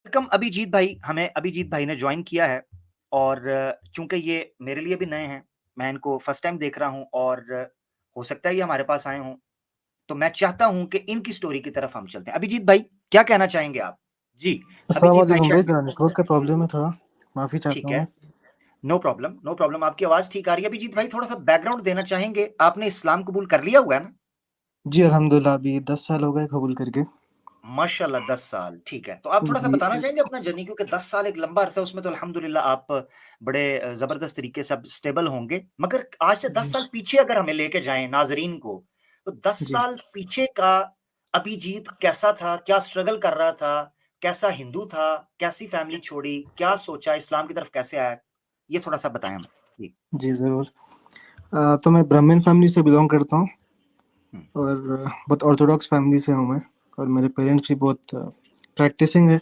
Welcome Abhijit भाई, हमें अभिजीत भाई ने ज्वाइन किया है और चूंकि ये मेरे लिए भी नए हैं, मैं इनको फर्स्ट टाइम देख रहा हूं और हो सकता है ये हमारे पास आए हों, तो मैं चाहता हूं कि इनकी स्टोरी की तरफ हम चलते हैं। अभिजीत भाई, क्या कहना चाहेंगे आप? जी। अस्सलाम अभिजीत भाई वालेकुम भाई, जरा नेटवर्क का प्रॉब्लम है थोड़ा, माफ़ी चाहता ठीक हूँ है। मैं। नो प्रॉब्लम, नो प्रॉब्लम, आपकी आवाज ठीक आ रही है। अभिजीत भाई, थोड़ा सा बैकग्राउंड देना चाहेंगे? आपने इस्लाम कबूल कर लिया हुआ है ना? जी अल्हम्दुलिल्लाह, अभी 10 साल हो गए कबूल करके। माशाल्लाह, 10 साल, ठीक है। तो आप थोड़ा-सा जी। बताना चाहेंगे अपना जर्नी, क्योंकि 10 साल एक लंबा अरसा है, उसमें तो अल्हम्दुलिल्लाह आप बड़े ज़बरदस्त तरीके से अब स्टेबल होंगे। मगर आज से 10 जी। साल पीछे अगर हमें लेके जाएँ नाज़रीन को, तो 10 जी। साल पीछे का अभिजीत कैसा था? क्या स्ट्रगल कर रहा था? कैसा हिंदू था? कैसी फैमिली छोड़ी? क्या सोचा? इस्लाम की तरफ कैसे आया? ये थोड़ा-सा बताएँ हमें। जी। जी, ज़रूर। तो मैं ब्राह्मण फैमिली से बिलॉन्ग करता हूँ हुँ, और बहुत ऑर्थोडॉक्स फैमिली से हूँ मैं। और मेरे पेरेंट्स भी बहुत प्रैक्टिसिंग है।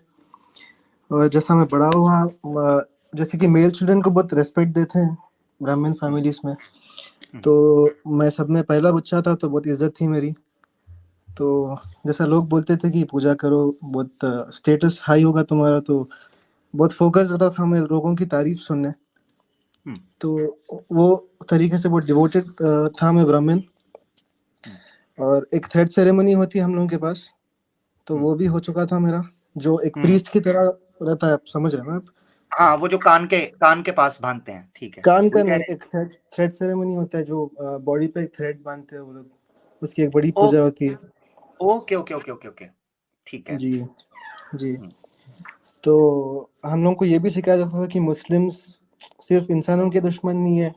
और जैसा मैं बड़ा हुआ, जैसे कि मेल चिल्ड्रन को बहुत रिस्पेक्ट देते हैं ब्राह्मण हुँ, फैमिलीज़ में। हुँ, तो मैं सब में पहला बच्चा था, तो बहुत इज़्ज़त थी मेरी। तो जैसा लोग बोलते थे कि पूजा करो, बहुत स्टेटस हाई होगा तुम्हारा, तो बहुत फ़ोकस रहता था मैं लोगों की तारीफ़ सुनने। हुँ, तो वो तरीके से बहुत डिवोटेड था मैं ब्राह्मण। हुँ, और एक थ्रेड सेरेमनी होती है हम लोगों के पास, तो हुँ, वो भी हो चुका था मेरा, जो एक हुँ। प्रीस्ट की तरह रहता है, आप समझ रहे हैं ना आप? हाँ, वो जो कान के पास बाँधते हैं, ठीक है। कान का वही कह नहीं, रहे हैं? एक थ्रेड थ्रेड सेरेमनी होता है जो बॉडी पे एक थ्रेड बाँधते हैं वो लोग, उसकी एक बड़ी ओ पूजा होती है। Okay, okay, okay, okay, okay. ठीक है। जी, जी। हुँ, तो हम लोगों को ये भी सिखाया जाता था कि मुस्लिम्स सिर्फ़ इंसानों के दुश्मन नहीं है,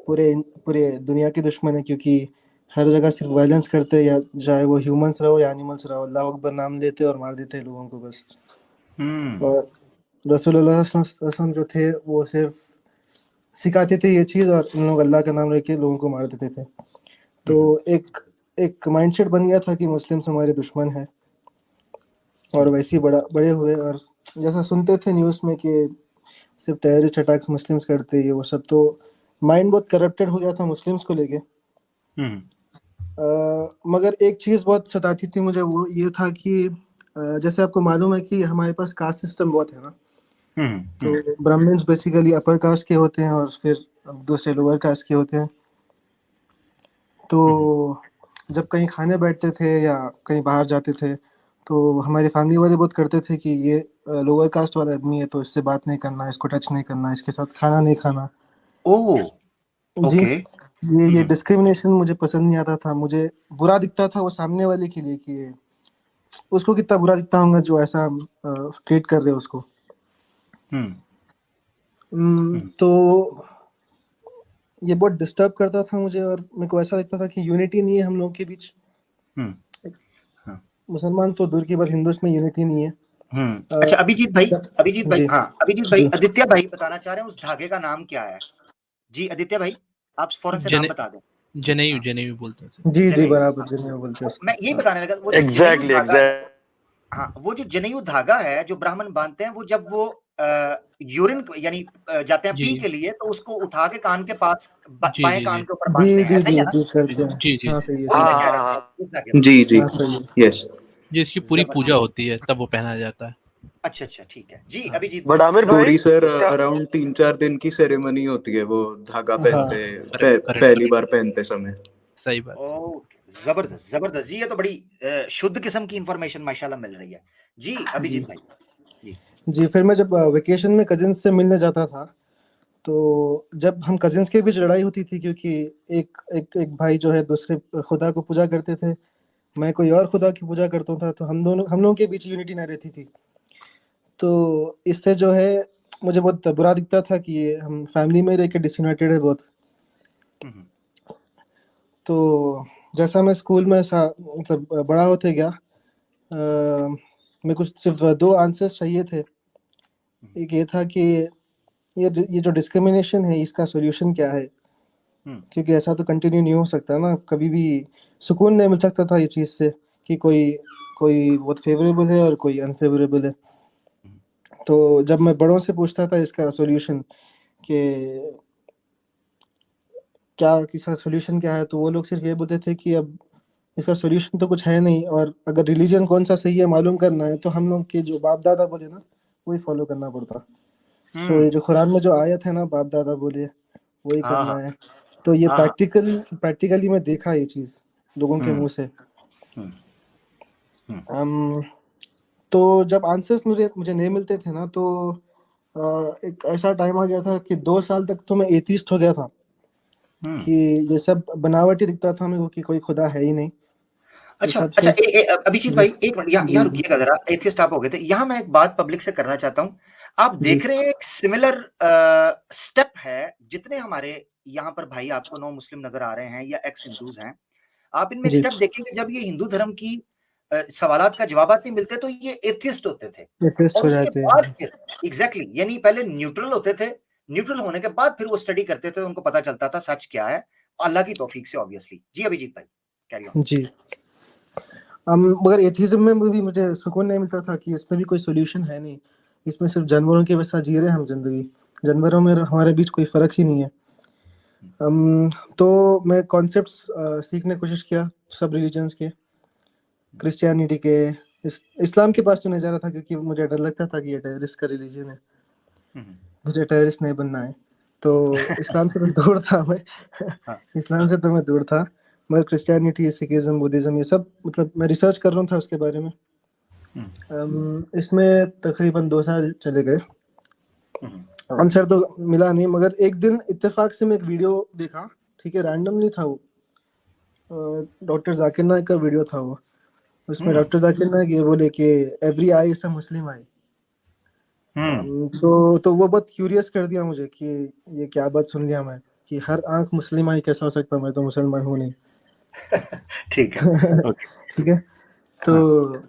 पूरे पूरे दुनिया के दुश्मन है, क्योंकि हर जगह सिर्फ वायलेंस करते हैं, या चाहे वो ह्यूमंस रहो या एनिमल्स रहो, अल्लाह अकबर नाम लेते हैं और मार देते हैं लोगों को बस। हुँ, और रसूलुल्लाह सल्लल्लाहु अलैहि वसल्लम जो थे वो सिर्फ सिखाते थे ये चीज़, और उन लोग अल्लाह का नाम लेके लोगों को मार देते थे। हुँ, तो हुँ, एक एक माइंडसेट बन गया था कि मुस्लिम्स हमारे दुश्मन हैं, और हुँ, वैसे ही बड़े हुए। और जैसा सुनते थे न्यूज़ में कि सिर्फ टेररिस्ट अटैक्स मुस्लिम्स करते हैं, ये वो सब, तो माइंड बहुत करप्टेड हो गया था मुस्लिम्स को लेके। हुँ, मगर एक चीज़ बहुत सताती थी मुझे, वो ये था कि जैसे आपको मालूम है कि हमारे पास कास्ट सिस्टम बहुत है ना। हुँ, तो हुँ, ब्राह्मण्स बेसिकली अपर कास्ट के होते हैं, और फिर दूसरे लोअर कास्ट के होते हैं। तो हुँ, जब कहीं खाने बैठते थे या कहीं बाहर जाते थे, तो हमारे फैमिली वाले बहुत करते थे कि ये लोअर कास्ट वाला आदमी है, तो इससे बात नहीं करना, इसको टच नहीं करना, इसके साथ खाना नहीं खाना। ओह! जी। ओके। ये हुँ, डिस्क्रिमिनेशन मुझे पसंद नहीं आता था, मुझे बुरा दिखता था वो सामने वाले के लिए, कि उसको कितना बुरा दिखता होगा जो ऐसा ट्रीट कर रहे हो उसको। हुँ, हुँ, तो ये बहुत डिस्टर्ब करता था मुझे, और मेरे को ऐसा लगता था कि यूनिटी नहीं है हम लोगों के बीच। हुँ, हाँ, मुसलमान तो दूर की बात, हिंदूज़ में यूनिटी नहीं है। हुँ। अ, अच्छा अभिजीत भाई, जी, हाँ, अभिजीत भाई, जी। आदित्य भाई बताना चाह रहे हैं उस धागे का नाम क्या है? जी, आदित्य भाई, आप फ़ौरन से नाम जने बता दें। जनेयू हाँ, जनेयू बोलते हैं सर। जी, जी, जनेऊ। बराबर जनेऊ बोलते हैं वो उसको। मैं यही हाँ। बताने लगा, वो जो जनेऊ एग्जैक्टली धागा है, एग्जैक्ट हाँ, वो जो जनेऊ धागा है जो ब्राह्मण बांधते हैं, वो जब वो यूरिन यानी जाते हैं जी, पी के लिए, तो उसको उठा के कान के पास जी, बाएं जी, कान जी। के ऊपर जी, बांधते हैं, जी, ऐसा ही जी, है ना? जी, जी, करते हैं। जी, जी, हाँ, जी। सही है, वही सही मैं है। कह रहा हाँ था, उस धागे वाला। जी जी हाँ, सही है। यस। जी, इसकी पूरी पूजा जबरदस्त। होती है, तब वो पहना जाता है। अच्छा, अच्छा, ठीक है। जी, हाँ। अभिजीत बट भाई। आमिर भाई पूरी सर क्या अराउंड 3-4 दिन की सेरेमनी होती है वो धागा हाँ, पहनते करेक्ट, करेक्ट, पहली करेक्ट। बार पहनते समय। सही बात। ओके, जबरदस्त, जबरदस्त जी, ये तो बड़ी शुद्ध किस्म की इंफॉर्मेशन माशाल्लाह मिल रही है। जी, जी। अभिजीत भाई। जी। जी, फिर मैं जब वेकेशन में कज़िन्स से मिलने जाता था, तो जब हम कज़िन्स के बीच लड़ाई होती थी, क्योंकि एक एक एक भाई जो है दूसरे खुदा को पूजा करते थे, मैं कोई और खुदा की पूजा करता था, तो हम लोगों के बीच यूनिटी ना रहती थी। तो इससे जो है मुझे बहुत बुरा दिखता था कि ये हम फैमिली में रह के डिसयूनाइटेड है बहुत। हम्म, तो जैसा मैं स्कूल में मतलब बड़ा होते गया, मेरे को सिर्फ 2 आंसर्स चाहिए थे। हम्म, एक ये था कि ये जो डिस्क्रिमिनेशन है, इसका सॉल्यूशन क्या है? हम्म, क्योंकि ऐसा तो कंटिन्यू नहीं हो सकता ना, कभी भी सुकून नहीं मिल सकता था ये चीज़ से, कि कोई कोई बहुत फ़ेवरेबल है और कोई अनफ़ेवरेबल है। हम्म, तो जब मैं बड़ों से पूछता था इसका सॉल्यूशन, कि इसका सॉल्यूशन क्या है? तो वो लोग सिर्फ़ ये बोलते थे कि अब इसका सॉल्यूशन तो कुछ है नहीं, और अगर रिलीजन कौन-सा सही है मालूम करना है, तो हम लोग के जो बाप-दादा बोले ना, वही फॉलो करना पड़ता। सो ये हम्म जो कुरान में जो आयत है ना, बाप दादा बोले वही हाँ करना हाँ है। तो ये हाँ हाँ प्रैक्टिकली मैं देखा ये चीज लोगों के हम्म मुंह से। हम्म हम्म अम, तो जब आंसर्स मुझे मुझे नहीं मिलते थे ना, तो एक ऐसा टाइम आ गया था कि 2 साल तक तो मैं एथिस्ट हो गया था हम्म। कि ये सब बनावटी दिखता था मेरे को कि कोई खुदा है ही नहीं। ये अच्छा सब अच्छा सिर्फ अभिजीत जी भाई एक मिनट यहाँ जी यहाँ रुकिएगा जरा, एथियस्ट आप हो गए थे, यहाँ मैं एक बात पब्लिक से करना चाहता हूँ। आप जी देख रहे हैं एक सिमिलर स्टेप है, जितने हमारे यहाँ पर भाई आपको नौ मुस्लिम नजर आ रहे हैं या एक्स हिंदूज हैं, आप इनमें एक जी स्टेप देखेंगे। जब ये हिंदू धर्म की सवालात का जवाब नहीं मिलते तो ये एथियस्ट होते थे, एथिस्ट और हो उसके जाते बाद हैं। फिर एग्जैक्टली यानी पहले न्यूट्रल होते थे, न्यूट्रल होने के बाद फिर वो स्टडी करते थे, उनको पता चलता था सच क्या है, अल्लाह की तौफीक से ऑब्वियसली। जी अभिजीत भाई कैरी ऑन। जी मगर एथिज्म में भी मुझे सुकून नहीं मिलता था कि इसमें भी कोई सोल्यूशन है नहीं। इसमें सिर्फ जानवरों के वैसा जी रहे हैं हम जिंदगी। जानवरों में हमारे बीच कोई फर्क ही नहीं है। तो मैं कॉन्सेप्ट्स सीखने की कोशिश किया सब रिलीजन्स के, क्रिश्चियनिटी के, इस्लाम के पास तो नहीं जा रहा था क्योंकि मुझे डर लगता था कि ये टेररिस्ट का रिलीजन है, मुझे टेररिस्ट नहीं बनना है। तो इस्लाम से तो दूर था मैं। हाँ इस्लाम से तो मैं दूर था, मगर क्रिश्चियनिटी, सिखिज्म, बुद्धिज्म, ये सब मतलब मैं रिसर्च कर रहा था उसके बारे में। इसमें तकरीबन 2 साल चले गए, आंसर तो मिला नहीं। मगर एक दिन इत्तेफाक से मैं एक वीडियो देखा, ठीक है, रैंडमली था वो, डॉक्टर जाकिर नाइक का वीडियो था वो। उसमें डॉक्टर जाकिर नाइक ये बोले कि एवरी आई इज अ मुस्लिम आई। तो वो बहुत क्यूरियस कर दिया मुझे कि ये क्या बात सुन लिया मैं, कि हर आंख मुस्लिम आई कैसा हो सकता, मैं तो मुसलमान हूँ नहीं। ठीक है ओके ठीक है। तो हाँ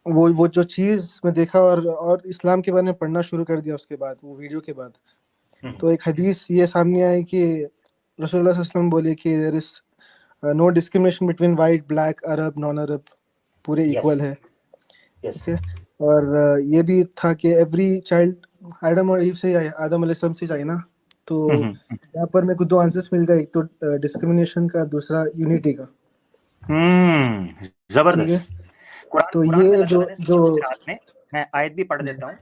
वो जो चीज मैं देखा और इस्लाम के बारे में पढ़ना शुरू कर दिया उसके बाद, वो वीडियो के बाद। तो एक हदीस ये सामने आई कि रसूलुल्लाह सल्लल्लाहु अलैहि वसल्लम बोले कि there is no discrimination between white, black, Arab, non Arab, पूरे यस इक्वल है। यस ठीक है। और ये भी था कि एवरी चाइल्ड आदम और ईव से आए, आदम अलैहिस्सलाम से जाए ना। तो यहाँ पर मेरे को 2 आंसर्स मिल गए, एक तो डिस्क्रिमिनेशन का, दूसरा यूनिटी का। ठीक है। जबरदस्त। कुरान तो कुरान में ये अल्लाह जो ताला ने जो सूरह हुजरात में, मैं आयत भी पढ़ देता हूँ।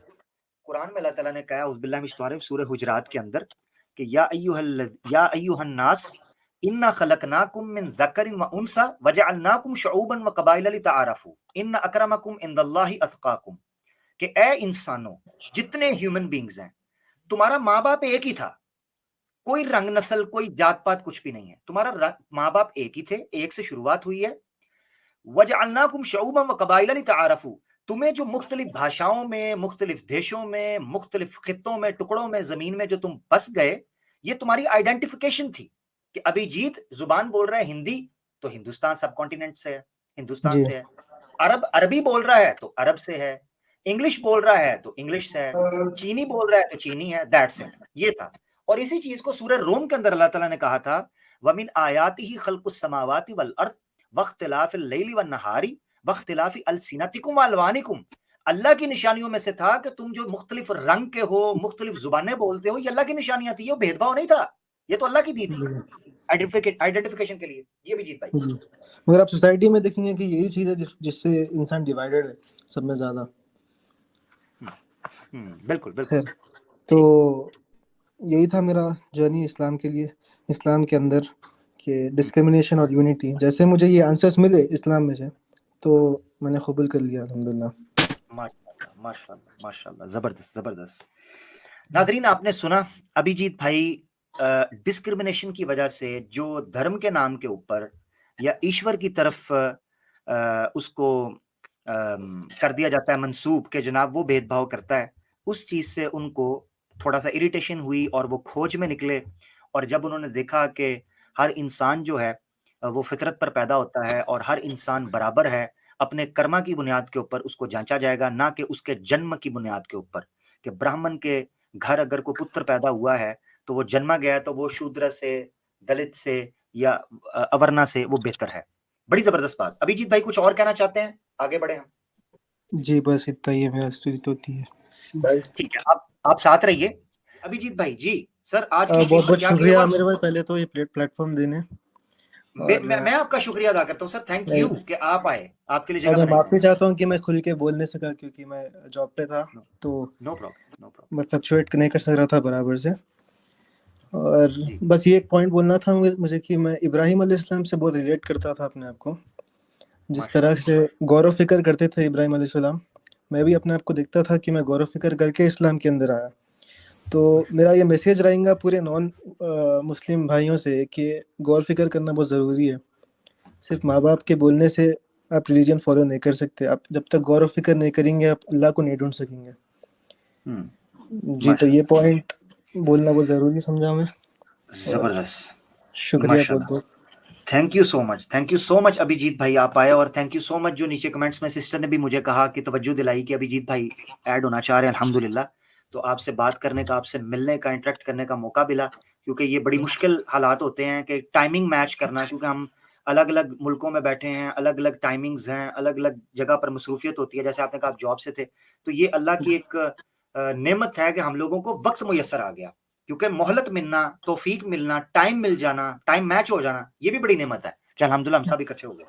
कुरान में अल्लाह ताला ने कहा उज़ बिल्लाहि मिनश शैतानिर रजीम, सूरह हुजरात के अंदर कि या अय्युहन नास इन्ना खलकनाकुम मिन ज़करिन व उनसा वजअलनाकुम शुऊबन व क़बाइल लितआरफू इन्न अक्रमकुम इंदल्लाहि अत्क़ाकुम, कि ए इंसानों, जितने ह्यूमन बीइंग्स हैं, तुम्हारा माँ बाप एक ही था, कोई रंग नस्ल, कोई जात पात कुछ भी नहीं है, तुम्हारा माँ बाप एक ही थे, एक से शुरुआत हुई है। वजअलनाकुम शुऊबन व क़बाइल लितआरफू, तुम्हें जो मुख्तलिफ भाषाओं में, मुख्तलिफ देशों में, मुख्तलिफ खित्तों में, टुकड़ों में, जमीन में जो तुम बस गए, ये तुम्हारी आइडेंटिफिकेशन थी कि अभिजीत जुबान बोल रहा है हिंदी, तो हिंदुस्तान सब कॉन्टिनेंट से है, हिंदुस्तान जी से है। अरबी बोल रहा है तो अरब से है, इंग्लिश बोल रहा है तो इंग्लिश से है, चीनी बोल रहा है तो चीनी है, दैट्स इट, ये था। और इसी चीज को सूरह रोम के अंदर अल्लाह ताला ने कहा था, वमिन आयातिही खल्कुस समावाति वल अर्द वख्तिलाफिल लैली वन नहारी वख्तिलाफि अलसिनतिकुम व अलवानिकुम। अल्लाह की निशानियों में से था कि तुम जो मुख्तलिफ रंग के हो, मुख्तलिफ जुबानें बोलते हो, ये अल्लाह की निशानियां थी, ये भेदभाव नहीं था, ये तो अल्लाह की दी थी आइडेंटिफिकेशन के लिए। ये भी जीत भाई। जी। मगर आप सोसाइटी में देखेंगे कि यही चीज है जिससे इंसान डिवाइडेड है सब में ज्यादा। बिल्कुल बिल्कुल खैर, तो यही था मेरा जर्नी इस्लाम के लिए, इस्लाम के अंदर कि डिस्क्रिमिनेशन और यूनिटी। जैसे मुझे ये आंसर्स मिले इस्लाम में से, तो मैंने कबूल कर लिया अल्हम्दुलिल्लाह। माशाल्लाह माशाल्लाह माशाल्लाह, जबरदस्त जबरदस्त। नाजरीन आपने सुना अभिजीत भाई डिस्क्रिमिनेशन की वजह से जो धर्म के नाम के ऊपर या ईश्वर की तरफ उसको कर दिया जाता है मंसूब के जनाब वो भेदभाव करता है, उस चीज से उनको थोड़ा सा इरिटेशन हुई और वो खोज में निकले। और जब उन्होंने देखा कि हर इंसान जो है वो फितरत पर पैदा होता है और हर इंसान बराबर है, अपने कर्मा की बुनियाद के ऊपर उसको जांचा जाएगा, ना कि उसके जन्म की बुनियाद के ऊपर। कि ब्राह्मण के घर अगर कोई पुत्र पैदा हुआ है तो वो जन्मा गया तो वो शूद्र से, दलित से या अवर्णा से वो बेहतर है। बड़ी जबरदस्त बात। अभिजीत भाई कुछ और कहना चाहते हैं, आगे बढ़े हम? जी बस इतना ही है, मेरा स्टोरी तो होती है। ठीक है, आप साथ रहिए। अभिजीत भाई जी, सर आज की बहुत स्ट्रीम पर बहुत क्या शुक्रिया किया? आमिर भाई, पहले तो ये प्लेटफॉर्म देने। और मैं आपका शुक्रिया अदा करता हूँ सर, थैंक यू कि आप आए, आपके लिए और जगह मैं बनाई। माफ़ी चाहता हूँ कि मैं खुल के बोल नहीं सका क्योंकि मैं जॉब पे था, तो नो प्रॉब्लम, नो प्रॉब्लम मैं फ्लक्चुएट नहीं कर सक रहा था बराबर से। और जी। बस ये एक पॉइंट बोलना था मुझे कि मैं इब्राहिम अलैहिस्सलाम से बहुत रिलेट करता था अपने आप को। जिस तरह से गौर फ़िक्र करते थे इब्राहिम अलैहिस्सलाम, मैं भी अपने आप को देखता था कि मैं गौर फ़िक्र करके इस्लाम के अंदर आया। तो मेरा ये मैसेज रहेगा पूरे नॉन मुस्लिम भाइयों से कि गौर फ़िक्र करना बहुत ज़रूरी है। सिर्फ माँ बाप के बोलने से आप रिलीजन फॉलो नहीं कर सकते। आप जब तक गौर फ़िक्र नहीं करेंगे, आप अल्लाह को नहीं ढूंढ सकेंगे। जी, तो ये पॉइंट बोलना बहुत ज़रूरी समझा मैं। जबरदस्त, शुक्रिया बहुत बहुत। Thank you so much Abhijit भाई, आप आए, और थैंक यू सो मच जो नीचे कमेंट्स में सिस्टर ने भी मुझे कहा कि तवज्जो दिलाई कि अभिजीत भाई ऐड होना चाह रहे हैं। अल्हम्दुलिल्लाह, तो आपसे बात करने का, आपसे मिलने का, इंटरेक्ट करने का मौका मिला, क्योंकि ये बड़ी मुश्किल हालात होते हैं कि टाइमिंग मैच करना, क्योंकि हम अलग अलग मुल्कों में बैठे हैं, अलग अलग टाइमिंग्स हैं, अलग अलग जगह पर मसरूफियत होती है। जैसे आपने कहा आप जॉब से थे, तो ये अल्लाह की एक नेमत है कि हम लोगों को वक्त मुयस्सर आ गया, क्योंकि मोहलत मिलना, तौफीक मिलना, टाइम मिल जाना, टाइम मैच हो जाना, ये भी बड़ी नेमत है कि अल्हम्दुलिल्लाह हम सब इकट्ठे हो गए।